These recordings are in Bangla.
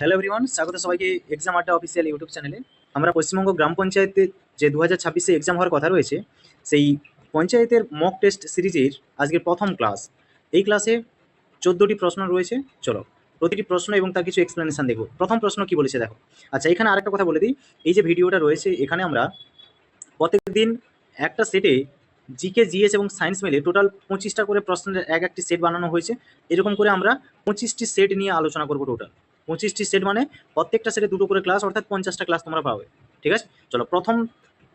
হ্যালো এভরিওয়ান, স্বাগত সবাইকে এক্সাম আড্ডা অফিসিয়াল ইউটিউব চ্যানেলে। আমরা পশ্চিমবঙ্গ গ্রাম পঞ্চায়েতে যে 2026-এ এক্সাম হওয়ার কথা রয়েছে, সেই পঞ্চায়েতের মক টেস্ট সিরিজের আজকের প্রথম ক্লাস। এই ক্লাসে 14টি প্রশ্ন রয়েছে। চলো প্রতিটি প্রশ্ন এবং তার কিছু এক্সপ্লেনেশন দেখব। প্রথম প্রশ্ন কি বলেছে দেখো। আচ্ছা, এখানে আরেকটা কথা বলে দিই, এই যে ভিডিওটা রয়েছে এখানে আমরা প্রত্যেকদিন একটা সেটে জিকে, জিএস এবং সায়েন্স মিলে টোটাল 25টা করে প্রশ্নের একটি সেট বানানো হয়েছে। এরকম করে আমরা 25টি সেট নিয়ে আলোচনা করবো। টোটাল 25টি সেট মানে প্রত্যেকটা সেটে দুটো করে ক্লাস, অর্থাৎ 50টা ক্লাস তোমরা পাবে। ঠিক আছে, চলো প্রথম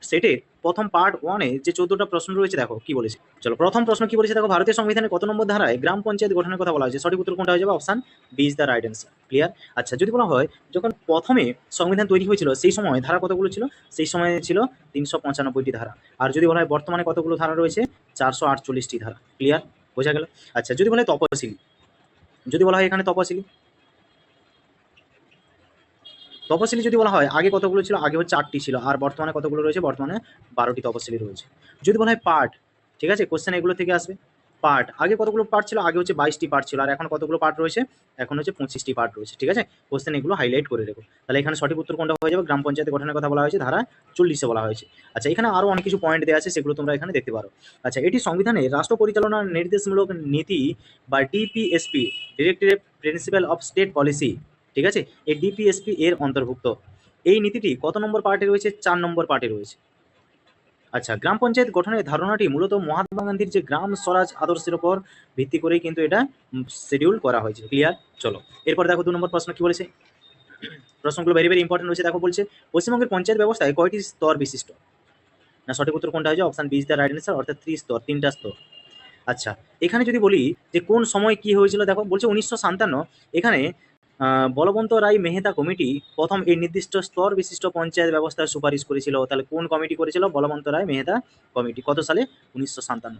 সেটের প্রথম পার্ট 1-এ যে 14টা প্রশ্ন রয়েছে দেখো কি বলেছে। চলো প্রথম প্রশ্ন কি বলেছে দেখো, ভারতীয় সংবিধানের কত নম্বর ধারায় গ্রাম পঞ্চায়েত গঠনের কথা বলা হয়েছে? সঠিক উত্তর কোনটা হয়ে যাবে? Option B is the right answer. Clear? আচ্ছা, যদি বলা হয় যখন প্রথমে সংবিধান তৈরি হয়েছিল সেই সময় ধারা কতগুলো ছিল? সেই সময় ছিল 395টি ধারা। আর যদি বলা হয় বর্তমানে কতগুলো ধারা রয়েছে? 448টি ধারা। ক্লিয়ার? বোঝা গেল? আচ্ছা, যদি বলা হয় তপশিলি, যদি বলা হয় এখানে তপশিলি, তপশিলি যদি বলা হয় আগে কতগুলো ছিল? আগে হচ্ছে 8টি ছিল। আর বর্তমানে কতগুলো রয়েছে? বর্তমানে 12টি তপশিলি রয়েছে। যদি বলা হয় পার্ট, ঠিক আছে, কোশ্চেন এগুলো থেকে আসবে। পার্ট আগে কতগুলো পার্ট ছিল? আগে হচ্ছে 22টি পার্ট ছিল। আর এখন কতগুলো পার্ট রয়েছে? এখন হচ্ছে 25টি পার্ট রয়েছে। ঠিক আছে, কোশ্চেন এগুলো হাইলাইট করে রেখো। তাহলে এখানে সঠিক উত্তর কোনটা হয়ে যাবে? গ্রাম পঞ্চায়েত গঠনের কথা বলা হয়েছে ধারা 40-এ বলা হয়েছে। আচ্ছা, এখানে আরও অনেক কিছু পয়েন্ট দেওয়া আছে, সেগুলো তোমরা এখানে দেখতে পারো। আচ্ছা, এটি সংবিধানে রাষ্ট্র পরিচালনার নির্দেশমূলক নীতি বা DPSP, directive principal of state policy, ঠিক আছে, এই ডিপিএসপি এর অন্তর্ভুক্ত। এই নীতিটি কত নম্বর পার্টে রয়েছে? 4 নম্বর পার্টে রয়েছে। আচ্ছা, গ্রাম পঞ্চায়েত গঠনের ধারণাটি মূলত মহাত্মা গান্ধীর যে গ্রাম স্বরাজ আদর্শের উপর ভিত্তি করেই কিন্তু এটা শিডিউল করা হয়েছে। ক্লিয়ার? চলো এরপর দেখো 2 নম্বর প্রশ্ন কি বলেছে। প্রশ্নগুলো ভেরি ভেরি ইম্পর্টেন্ট রয়েছে। দেখো বলছে পশ্চিমবঙ্গের পঞ্চায়েত ব্যবস্থায় কয়টি স্তর বিশিষ্ট? না, সঠিক উত্তর কোনটা হয়েছে? Option B is the right answer, অর্থাৎ 3 স্তর, 3টা স্তর। আচ্ছা, এখানে যদি বলি যে কোন সময় কি হয়েছিল, দেখো বলছে 1957। এখানে বলবন্ত রায় মেহতা কমিটি প্রথম এই নির্দিষ্ট স্তর বিশিষ্ট পঞ্চায়েত ব্যবস্থার সুপারিশ করেছিল। তাহলে কোন কমিটি করেছিল? বলবন্ত রায় মেহতা কমিটি। কত সালে? 1957।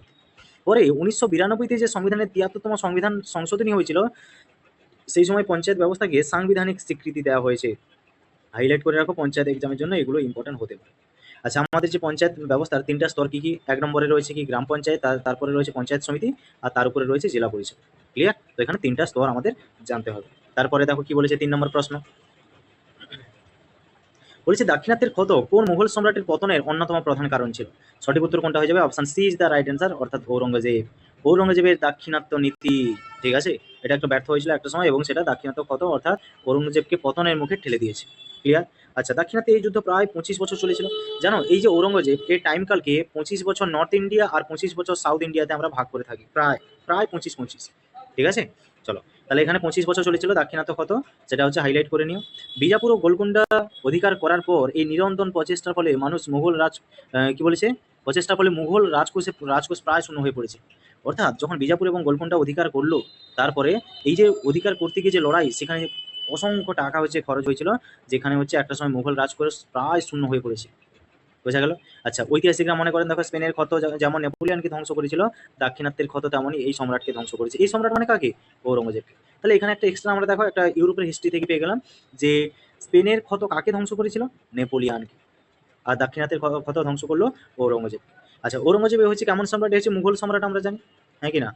পরে 1992-তে যে সংবিধানের 73তম সংবিধান সংশোধনী হয়েছিল, সেই সময় পঞ্চায়েত ব্যবস্থাকে সাংবিধানিক স্বীকৃতি দেওয়া হয়েছে। হাইলাইট করে রাখো, পঞ্চায়েত এক্সামের জন্য এগুলো ইম্পর্টেন্ট হতে পারে। আচ্ছা, আমাদের যে পঞ্চায়েত ব্যবস্থার 3টা স্তর কি কি? 1 নম্বরে রয়েছে কি? গ্রাম পঞ্চায়েত, তারপরে রয়েছে পঞ্চায়েত সমিতি, আর তার উপরে রয়েছে জেলা পরিষদ। ক্লিয়ার? তো এখানে 3টা স্তর আমাদের জানতে হবে। তারপরে দেখো কি বলেছে 3 নম্বর প্রশ্ন। বলেছে দাক্ষিণাত্যের ক্ষত কোন মুঘল সম্রাটের পতনের অন্যতম প্রধান কারণ ছিল? সঠিক উত্তর কোনটা হয়ে যাবে? Option C is the right answer, অর্থাৎ ঔরঙ্গজেব। ঔরঙ্গজেবের দাক্ষিণাত্য নীতি। ঠিক আছে, এটা একটু ব্যর্থ হয়েছিল একটা সময় এবং সেটা দাক্ষিণাত্য ক্ষত অর্থাৎ ঔরঙ্গজেবকে পতনের মুখে ঠেলে দিয়েছে। ক্লিয়ার? আচ্ছা, দাক্ষিণাত্যে এই যুদ্ধ প্রায় 25 বছর চলেছিল। জানো এই যে ঔরঙ্গজেব, এই টাইমকালকে 25 বছর নর্থ ইন্ডিয়া আর 25 বছর সাউথ ইন্ডিয়াতে আমরা ভাগ করে থাকি, প্রায় প্রায় 25-25। ঠিক আছে, চলো তাহলে এখানে 25 বছর চলেছিল দাক্ষিণাত্য ক্ষত, সেটা হচ্ছে হাইলাইট করে নিও। বিজাপুর ও গোলকুন্ডা অধিকার করার পর এই নিরন্তর প্রচেষ্টার ফলে মানুষ মুঘল রাজ কি বলেছে? প্রচেষ্টার ফলে মুঘল রাজকোষ প্রায় শূন্য হয়ে পড়েছে। অর্থাৎ যখন বিজাপুর এবং গোলকুন্ডা অধিকার করলো, তারপরে এই যে অধিকার করতে গিয়ে যে লড়াই, সেখানে অসংখ্য টাকা হচ্ছে খরচ হয়েছিল, যেখানে হচ্ছে একটা সময় মুঘল রাজকোষ প্রায় শূন্য হয়ে পড়েছে। বোঝা গেল? আচ্ছা, ঐতিহাসিকরা মনে করেন দেখো স্পেনের ক্ষত যেমন নেপোলিয়নকে ধ্বংস করেছিল, দাক্ষিণাত্যের ক্ষত তেমনই এই সম্রাটকে ধ্বংস করেছে। এই সম্রাট মানে কাকে? ঔরঙ্গজেবকে। তাহলে এখানে একটা এক্সট্রা আমরা দেখো একটা ইউরোপের হিস্ট্রি থেকে পেয়ে গেলাম যে স্পেনের ক্ষত কাকে ধ্বংস করেছিল? নেপোলিয়নকে। আর দাক্ষিণাত্যের ক্ষত ধ্বংস করলো ঔরঙ্গজেব। আচ্ছা, ঔরঙ্গজেব এ হচ্ছে কেমন সম্রাট? এ হচ্ছে মুঘল সম্রাট, আমরা জানি, হ্যাঁ কি না?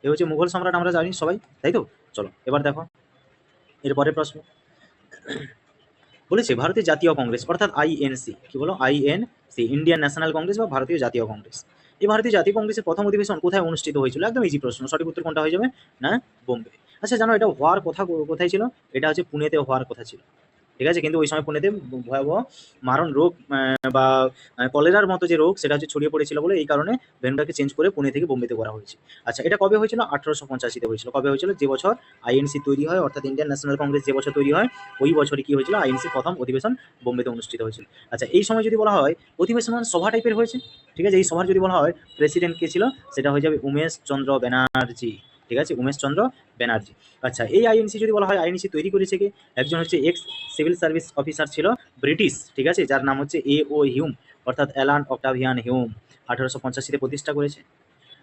এ হচ্ছে মুঘল সম্রাট, আমরা জানি সবাই, তাই তো? চলো এবার দেখো এরপরের প্রশ্ন। বলেছে ভারতীয় জাতীয় কংগ্রেস অর্থাৎ আইএনসি, কি বলো? আইএনসি, ইন্ডিয়ান ন্যাশনাল কংগ্রেস বা ভারতীয় জাতীয় কংগ্রেস। এই ভারতীয় জাতীয় কংগ্রেসের প্রথম অধিবেশন কোথায় অনুষ্ঠিত হয়েছিল? একদম ইজি প্রশ্ন, সঠিক উত্তর কোনটা হয়ে যাবে? না, বোম্বে। আচ্ছা, জানো এটা হওয়ার কথা কোথায় ছিল? এটা হচ্ছে পুনেতে হওয়ার কথা ছিল। ঠিক আছে, কিন্তু ওই সময় পুনেতে ভয়াবহ মারণ রোগ বা কলেরার মতো যে রোগ, সেটা হচ্ছে ছড়িয়ে পড়েছিল বলে এই কারণে ভেন্যুটাকে চেঞ্জ করে পুনে থেকে বোম্বেতে করা হয়েছে। আচ্ছা, এটা কবে হয়েছিল? 1885-তে হয়েছিল। কবে হয়েছিল? যে বছর আইএনসি তৈরি হয়, অর্থাৎ ইন্ডিয়ান ন্যাশনাল কংগ্রেস যে বছর তৈরি হয়, ওই বছরই কি হয়েছিল? আইএনসি প্রথম অধিবেশন বোম্বেতে অনুষ্ঠিত হয়েছিল। আচ্ছা, এই সময় যদি বলা হয় অধিবেশন মানে সভা টাইপের হয়েছে, ঠিক আছে, এই সভার যদি বলা হয় প্রেসিডেন্ট কে ছিল, সেটা হয়ে যাবে উমেশ চন্দ্র ব্যানার্জি। ঠিক আছে, উমেশ চন্দ্র ব্যানার্জি। আচ্ছা, এই আইএনসি যদি বলা হয় আইএনসি তৈরি করেছে কে? একজন হচ্ছে এক্স সিভিল সার্ভিস অফিসার ছিল, ব্রিটিশ, ঠিক আছে, যার নাম হচ্ছে A.O. হিউম, অর্থাৎ অ্যালান অক্টাভিয়ান হিউম। 1885-তে প্রতিষ্ঠা করেছে।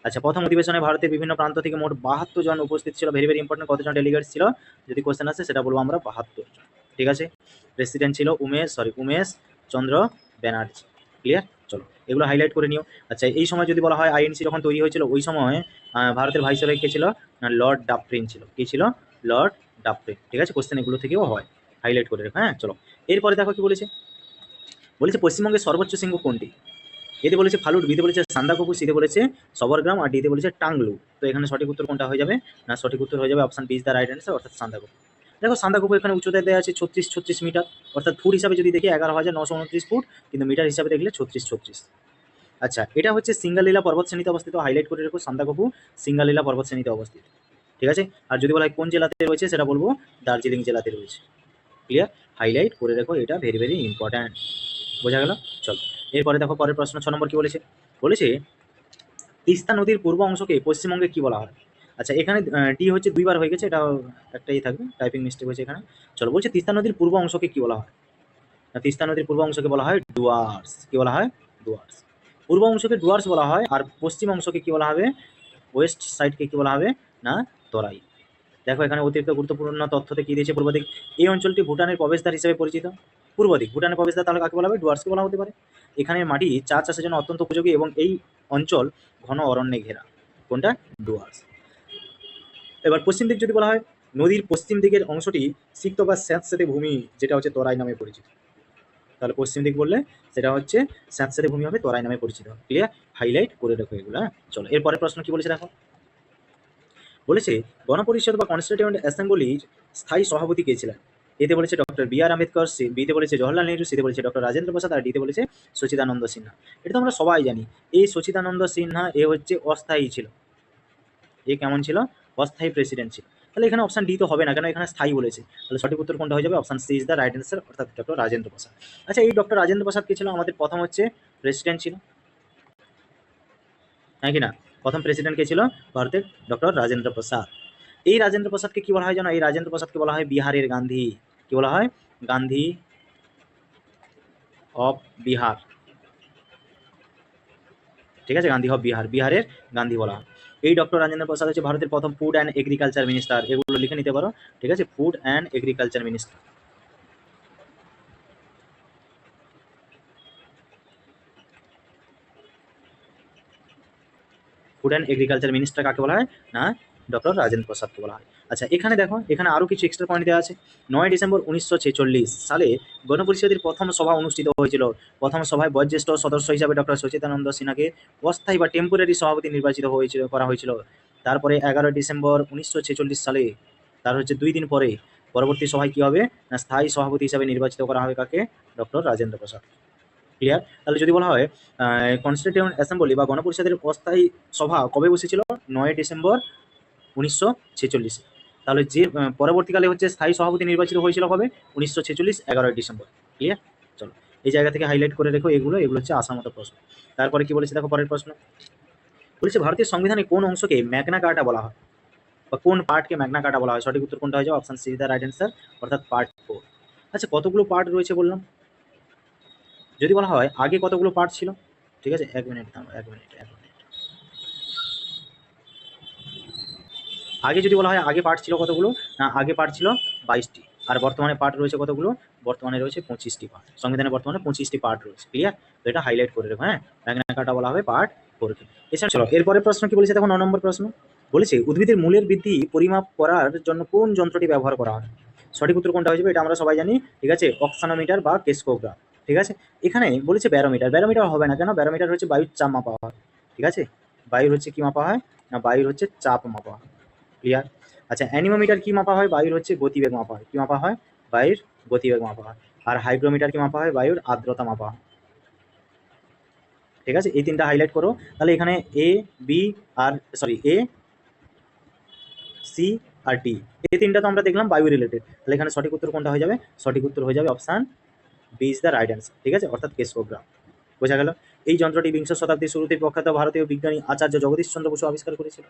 আচ্ছা, প্রথম অধিবেশনে ভারতের বিভিন্ন প্রান্ত থেকে মোট 72 জন উপস্থিত ছিল। ভেরি ভেরি ইম্পর্টেন্ট, কতজন ডেলিগেট ছিল যদি কোশ্চেন আসে সেটা বলবো আমরা, 72 জন। ঠিক আছে, প্রেসিডেন্ট ছিল উমেশ চন্দ্র ব্যানার্জি। ক্লিয়ার? চলো এগুলো হাইলাইট করে নিও। আচ্ছা, এই সময় যদি বলা হয় আইএনসি যখন তৈরি হয়েছিল, ওই সময় ভারতের ভাইসরয় কে ছিল? না, লর্ড ডাফরিন ছিল। কি ছিল? লর্ড ডাপ্রে। ঠিক আছে, কোশ্চেন এগুলো থেকেও হয়, হাইলাইট করে রেখো। হ্যাঁ চলো, এরপরে দেখো কি বলেছে। বলেছে পশ্চিমবঙ্গের সর্বোচ্চ শৃঙ্গ কোনটি? এতে বলেছে ফালুট, বিতে বলেছে সান্দাকফু, সিতে বলেছে সবরগ্রাম, আর ডিতে বলেছে টাংলু। তো এখানে সঠিক উত্তর কোনটা হয়ে যাবে? না সঠিক উত্তর হয়ে যাবে option B is the right answer, অর্থাৎ সান্দাকফু। দেখো সান্দাকফু এখানে উচ্চতায় দেওয়া আছে 36 মিটার, অর্থাৎ ফুট হিসাবে যদি দেখি 11,929 ফুট, কিন্তু মিটার হিসাবে দেখলে 36। আচ্ছা, এটা হচ্ছে সিঙ্গালীলা পর্বত শ্রেণীতে অবস্থিত, হাইলাইট করে রেখো সান্দাকফু সিঙ্গালীলা পর্বত শ্রেণীতে অবস্থিত। ঠিক আছে, আর যদি বলা হয় কোন জেলাতে রয়েছে, সেটা বলবো দার্জিলিং জেলাতে রয়েছে। ক্লিয়ার, হাইলাইট করে রেখো, এটা ভেরি ভেরি ইম্পর্ট্যান্ট। বোঝা গেল? চলো, এরপরে দেখো পরের প্রশ্ন 6 নম্বর কি বলেছে। বলেছে তিস্তা নদীর পূর্ব অংশকে পশ্চিমবঙ্গে কি বলা হয়? আচ্ছা, এখানে ডি হচ্ছে দুইবার হয়ে গেছে, এটা একটাই থাকবে, টাইপিং মিস্টেক হয়েছে এখানে। চলো, বলছে তিস্তা নদীর পূর্ব অংশকে কি বলা হয়? না, তিস্তা নদীর পূর্ব অংশকে বলা হয় ডুয়ার্স। কি বলা হয়? ডুয়ার্স। পূর্ব অংশকে ডুয়ার্স বলা হয়, আর পশ্চিম অংশকে কি বলা হবে? ওয়েস্ট সাইডকে কি বলা হবে? না তরাই। দেখো এখানে অতিরিক্ত গুরুত্বপূর্ণ তথ্যতে কি দিয়েছে, পূর্ব দিক। এই অঞ্চলটি ভুটানের প্রবেশদ্বার হিসেবে পরিচিত। পূর্ব দিক ভুটানের প্রবেশদ্বার, তাহলে কাকে বলা হবে? ডুয়ার্সকে বলা হতে পারে। এখানে মাটি চা চাষের জন্য অত্যন্ত উপযোগী এবং এই অঞ্চল ঘন অরণ্যে ঘেরা। কোনটা? ডুয়ার্স। এবার পশ্চিম দিক যদি বলা হয়, নদীর পশ্চিম দিকের অংশটি সিক্ত বা স্যাঁতস্যাঁতে ভূমি, যেটা হচ্ছে তরাই নামে পরিচিত। তাহলে পশ্চিম দিক বললে সেটা হচ্ছে স্যাঁতস্যাঁতে ভূমি হবে, তরাই নামে পরিচিত। ক্লিয়ার, হাইলাইট করে রাখো এগুলো। হ্যাঁ চলো, এরপরে প্রশ্ন কি বলেছে দেখো। বলেছে গণপরিষদ বা কনস্টিটিউয়েন্ট অ্যাসেম্বলির স্থায়ী সভাপতি কে ছিলেন? এতে বলেছে ডক্টর বি আর আম্বেদকর, বিতে বলেছে জওহরলাল নেহরু, সিতে বলেছে ডক্টর রাজেন্দ্র প্রসাদ, আর ডিতে বলেছে সচিদানন্দ সিনহা। এটা তো আমরা সবাই জানি। এই সচিদানন্দ সিনহা এ হচ্ছে অস্থায়ী ছিল। এ কেমন ছিল? অস্থায়ী প্রেসিডেন্ট ছিল। তাহলে এখানে অপশন ডি তো হবে না, কেন এখানে স্থায়ী বলেছে। তাহলে সঠিক উত্তর কোনটা হয়ে যাবে? Option C is the right answer, অর্থাৎ ডক্টর রাজেন্দ্র প্রসাদ। আচ্ছা, এই ডক্টর রাজেন্দ্র প্রসাদ কে ছিল? আমাদের প্রথম হচ্ছে প্রেসিডেন্ট ছিল, হ্যাঁ কি না? প্রথম প্রেসিডেন্ট কে ছিল ভারতের? ডক্টর রাজেন্দ্র প্রসাদ। এই রাজেন্দ্র প্রসাদকে কি বলা হয় জানো? এই রাজেন্দ্র প্রসাদকে বলা হয় বিহারের গান্ধী। কি বলা হয়? গান্ধী অফ বিহার। ঠিক আছে, গান্ধী অফ বিহার, বিহারের গান্ধী বলা হয়। এই ডক্টর রাজেন্দ্র প্রসাদ হচ্ছে ভারতের প্রথম ফুড অ্যান্ড এগ্রিকালচার মিনিস্টার। এগুলো লিখে নিতে পারো। ঠিক আছে, food and agriculture minister. Food and agriculture minister কাকে বলা হয়? না ডক্টর রাজেন্দ্র প্রসাদকে বলা হয়। আচ্ছা, এখানে দেখো, এখানে আরও কিছু এক্সট্রা পয়েন্ট দেওয়া আছে। 9 ডিসেম্বর 1946 সালে গণপরিষদের প্রথম সভা অনুষ্ঠিত হয়েছিল। প্রথম সভায় বয়োজ্যেষ্ঠ সদস্য হিসাবে ডক্টর সচিদানন্দ সিনহাকে অস্থায়ী বা টেম্পোরারি সভাপতি নির্বাচিত করা হয়েছিল। তারপরে 11 ডিসেম্বর 1946 সালে, তার হচ্ছে 2 দিন পরে, পরবর্তী সভায় কি হবে? না স্থায়ী সভাপতি হিসাবে নির্বাচিত করা হবে কাকে? ডক্টর রাজেন্দ্র প্রসাদ। ক্লিয়ার? তাহলে যদি বলা হয় কনস্টিটিউয়েন্ট অ্যাসেম্বলি বা গণপরিষদের অস্থায়ী সভা কবে বসেছিল? 9 ডিসেম্বর 1946। তাহলে যে পরবর্তীকালে হচ্ছে স্থায়ী সভাপতি নির্বাচিত হয়েছিল কবে? 1946 11 ডিসেম্বর। ক্লিয়ার? চলো, এই জায়গা থেকে হাইলাইট করে রেখো, এগুলো হচ্ছে আসার মতো প্রশ্ন। তারপরে কি বলেছে দেখো পরের প্রশ্ন। বলেছে ভারতীয় সংবিধানে কোন অংশকে ম্যাগনা কার্টা বলা হয়, বা কোন পার্টকে ম্যাগনা কার্টা বলা হয়? সঠিক উত্তর কোনটা হয়ে যাবে? Option C the right answer, অর্থাৎ পার্ট 4। আচ্ছা, কতগুলো পার্ট রয়েছে বললাম? যদি বলা হয় আগে কতগুলো পার্ট ছিল, ঠিক আছে, 1 মিনিট দাঁড়াও, 1 মিনিট। আগে যদি বলা হয় আগে পার্ট ছিল কতগুলো, না আগে পার্ট ছিল 22টি, আর বর্তমানে পার্ট রয়েছে কতগুলো? বর্তমানে রয়েছে 25টি পার্ট। সংবিধানে বর্তমানে 25টি পার্ট রয়েছে। ক্লিয়ার? তো এটা হাইলাইট করে দেবো। হ্যাঁ, ম্যাগনা কার্টা বলা হবে পার্ট 4কে। এছাড়া চলো, এরপরে প্রশ্ন কি বলেছে দেখো, 9 নম্বর প্রশ্ন। বলেছে উদ্ভিদের মূলের বৃদ্ধি পরিমাপ করার জন্য কোন যন্ত্রটি ব্যবহার করা হয়? সঠিক উত্তর কোনটা হয়ে যাবে? এটা আমরা সবাই জানি। ঠিক আছে, অক্সানোমিটার বা কেসকোগ্রাফ। ঠিক আছে, এখানে বলেছে ব্যারোমিটার। ব্যারোমিটার হবে না, কেন? ব্যারোমিটার হচ্ছে বায়ুর চাপ মাপা হয়। ঠিক আছে, বায়ুর হচ্ছে কি মাপা হয়? না বায়ুর হচ্ছে চাপ মাপা হয়। ক্লিয়ার? আচ্ছা, অ্যানিমোমিটার কি মাপা হয়? বায়ুর হচ্ছে গতিবেগ মাপা হয়। কি মাপা হয়? বায়ুর গতিবেগ মাপা হয়। আর হাইগ্রোমিটার কি মাপা হয়? বায়ুর আর্দ্রতা মাপা হয়। ঠিক আছে, এই তিনটা হাইলাইট করো। তাহলে এখানে এ, বি, আর সরি এ, সি আর ডি, এই তিনটা তো আমরা দেখলাম বায়ু রিলেটেড। তাহলে এখানে সঠিক উত্তর কোনটা হয়ে যাবে? সঠিক উত্তর হয়ে যাবে option B is the right answer. ঠিক আছে, অর্থাৎ কেসকোগ্রাফ। বোঝা গেল? এই যন্ত্রটি বিংশ শতাব্দীর শুরুতে প্রখ্যাত ভারতীয় বিজ্ঞানী আচার্য জগদীশ চন্দ্র বসু আবিষ্কার করেছিল।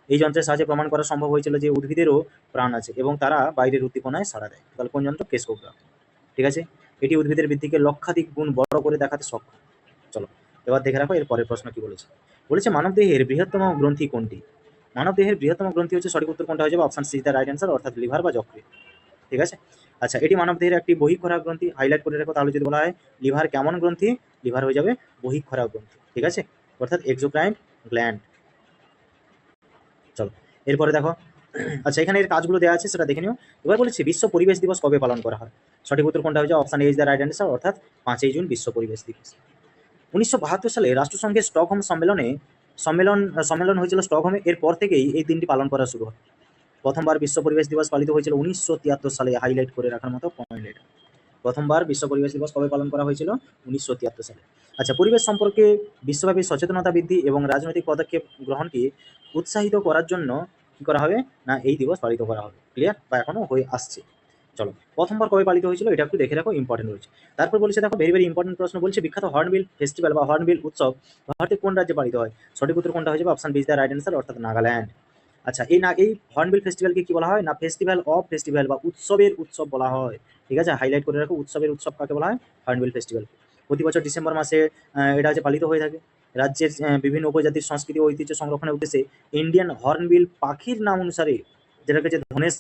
এই যন্ত্রের সাহায্যে প্রমাণ করা সম্ভব হয়েছিল যে উদ্ভিদেরও প্রাণ আছে এবং তারা বাইরের উদ্দীপনায় সাড়া দেয়। তাহলে কোন যন্ত্র? কেসকোগ্রাফ। ঠিক আছে, এটি উদ্ভিদের বৃদ্ধিকে লক্ষাধিক গুণ বড় করে দেখাতে সক্ষম। চলো, এবার দেখে রাখো এর পরের প্রশ্ন কি বলেছে। বলেছে মানবদেহের বৃহত্তম গ্রন্থি কোনটি? মানবদেহের বৃহত্তম গ্রন্থি হচ্ছে, সঠিক উত্তর কোনটা হয়ে যাবে? Option C the right answer, অর্থাৎ লিভার বা যকৃৎ। ঠিক আছে, আচ্ছা, এটি মানবদেহের একটি বহিঃক্ষরা গ্রন্থি। হাইলাইট করে রাখো। তাহলে যদি বলা হয় লিভার কেমন গ্রন্থি? লিভার হয়ে যাবে বহিঃক্ষরা গ্রন্থি। ঠিক আছে, অর্থাৎ এক্সোক্রাইন গ্ল্যান্ড। চলো, এরপরে দেখো আচ্ছা, এখানে এর কাজগুলো দেওয়া আছে সেটা দেখে নিও। এবার বলেছি বিশ্ব পরিবেশ দিবস কবে পালন করা হয়? সঠিক উত্তর কোনটা হয়ে যায়? Option A is the right answer, অর্থাৎ 5ই জুন বিশ্ব পরিবেশ দিবস। 1972 সালে রাষ্ট্রসংঘের স্টকহোম সম্মেলন হয়েছিল স্টকহোমে। এরপর থেকেই এই দিনটি পালন করা শুরু হয়। প্রথমবার বিশ্ব পরিবেশ দিবস পালিত হয়েছিল 1973 সালে। হাইলাইট করে রাখার মতো পয়েন্ট এটা। প্রথমবার বিশ্ব পরিবেশ দিবস কবে পালন করা হয়েছিল? 1973 সালে। আচ্ছা, পরিবেশ সম্পর্কে বিশ্বব্যাপী সচেতনতা বৃদ্ধি এবং রাজনৈতিক পদক্ষেপ গ্রহণকে উৎসাহিত করার জন্য কি করা হবে? না এই দিবস পালিত করা হবে। ক্লিয়ার? বা এখনো হয়ে আসছে। চলো, প্রথমবার কবে পালিত হয়েছিল এটা একটু দেখে রাখো, ইম্পর্টেন্ট রয়েছে। তারপর বলেছে দেখো, ভেরি ভেরি ইম্পর্টেন্ট প্রশ্ন বলছে, বিখ্যাত হর্নবিল ফেস্টিভ্যাল বা হর্নবিল উৎসব ভারতের কোন রাজ্যে পালিত হয়? সঠিক উত্তর কোনটা হয়ে যাবে? Option B is the right answer, অর্থাৎ নাগাল্যান্ড। আচ্ছা, এই হর্নবিল ফেস্টিভ্যালকে কি বলা হয়? না ফেস্টিভ্যাল অফ ফেস্টিভ্যাল বা উৎসবের উৎসব বলা হয়। ঠিক আছে, হাইলাইট করে রাখো, উৎসবের উৎসব কাকে বলা হয়? Hornbill festival. প্রতি বছর ডিসেম্বর মাসে এটা হচ্ছে পালিত হয়ে থাকে। রাজ্যের বিভিন্ন উপজাতির সংস্কৃতি ও ঐতিহ্য সংরক্ষণের উদ্দেশ্যে ইন্ডিয়ান হর্নবিল পাখির নাম অনুসারে, যেটাকে যে ধনেশ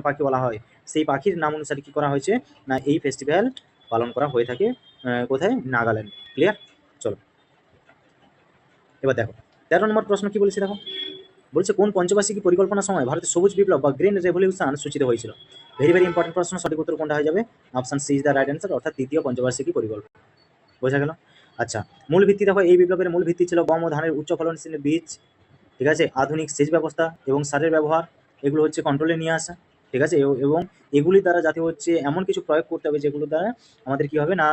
পাখি বলা হয়, সেই পাখির নাম অনুসারে কি করা হয়েছে? না এই ফেস্টিভ্যাল পালন করা হয়ে থাকে। কোথায়? নাগাল্যান্ড। ক্লিয়ার? চলো, এবার দেখো 13 নম্বর প্রশ্ন কি বলেছে দেখো। বলছে কোন পঞ্চবার্ষিকী পরিকল্পনার সময় ভারতের সবুজ বিপ্লব বা গ্রিন রেভলিউশন সূচিত হয়েছিল? ভেরি ভেরি ইম্পর্টেন্ট প্রশ্ন। সঠিক উত্তর কোনটা হয়ে যাবে? Option C is the right answer, অর্থাৎ তৃতীয় পঞ্চবার্ষিকী পরিকল্পনা। বোঝা গেল? আচ্ছা, মূল ভিত্তি দেখো, এই বিপ্লবের মূল ভিত্তি ছিল গম ও ধানের উচ্চ ফলনশীল বীজ, ঠিক আছে, আধুনিক সেচ ব্যবস্থা এবং সারের ব্যবহার, এগুলো হচ্ছে কন্ট্রোলে নিয়ে আসা। ঠিক আছে, এবং এগুলি দ্বারা যাতে হচ্ছে এমন কিছু প্রয়োগ করতে হবে যেগুলো দ্বারা আমাদের কি হবে? না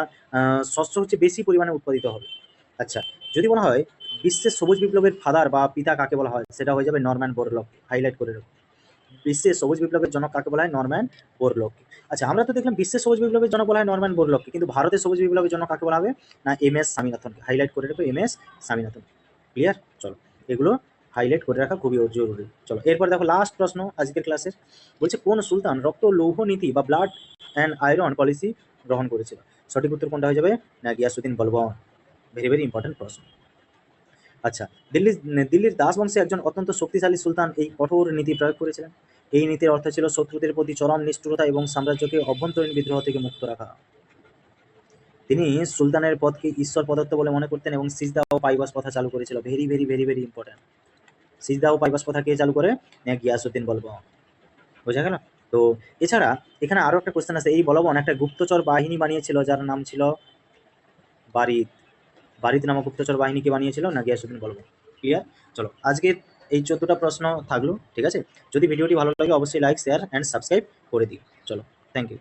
শস্য হচ্ছে বেশি পরিমাণে উৎপাদিত হবে। আচ্ছা, যদি বলা হয় বিশ্বের সবুজ বিপ্লবের ফাদার বা পিতা কাকে বলা হয়? সেটা হয়ে যাবে নরম্যান বোরলগ। হাইলাইট করে রাখো, বিশ্বের সবুজ বিপ্লবের জনক কাকে বলা হয়? নরম্যান বোরলগকে। আচ্ছা, আমরা তো দেখলাম বিশ্বের সবুজ বিপ্লবের জনক বলা হয় নরম্যান বোরলগকে, কিন্তু ভারতের সবুজ বিপ্লবের জনক কাকে বলা হবে? না এম.এস. স্বামীনাথনকে। হাইলাইট করে রাখো, এম.এস. স্বামীনাথন। ক্লিয়ার? চলো, এগুলো হাইলাইট করে রাখা খুবই জরুরি। চলো, এরপর দেখো লাস্ট প্রশ্ন আজকের ক্লাসের। বলছে কোন সুলতান রক্ত লৌহ নীতি বা ব্লাড অ্যান্ড আয়রন পলিসি গ্রহণ করেছিল? সঠিক উত্তর কোনটা হয়ে যাবে? না Giasuddin Balban. Very very important প্রশ্ন। আচ্ছা, দিল্লির দাস বংশে একজন অত্যন্ত শক্তিশালী সুলতান এই কঠোর নীতি প্রয়োগ করেছিলেন। এই নীতির অর্থ ছিল শত্রুদের প্রতি চরম নিষ্ঠুরতা এবং সাম্রাজ্যকে অভ্যন্তরীণ বিদ্রোহ থেকে মুক্ত রাখা। তিনি সুলতানের পদকে ঈশ্বর প্রদত্ত বলে মনে করতেন এবং সিজদা ও পাইবাস প্রথা চালু করেছিল। Very very very very important. সিজদা ও পাইবাস প্রথা কে চালু করে? না গিয়াসুদ্দিন বলবন। বোঝা গেল? তো এছাড়া এখানে আরো একটা কোশ্চেন আছে, এই বলবন একটা গুপ্তচর বাহিনী বানিয়েছিল যার নাম ছিল বারিদ। বারিদ নামক গুপ্তচর বাহিনীকে বানিয়েছিল না গিয়াসুদ্দিন বলবন। ক্লিয়ার? চলো, আজকের এই 14টা প্রশ্ন থাকলো। ঠিক আছে, যদি ভিডিওটি ভালো লাগে অবশ্যই লাইক, শেয়ার অ্যান্ড সাবস্ক্রাইব করে দিও। চলো, থ্যাংক ইউ।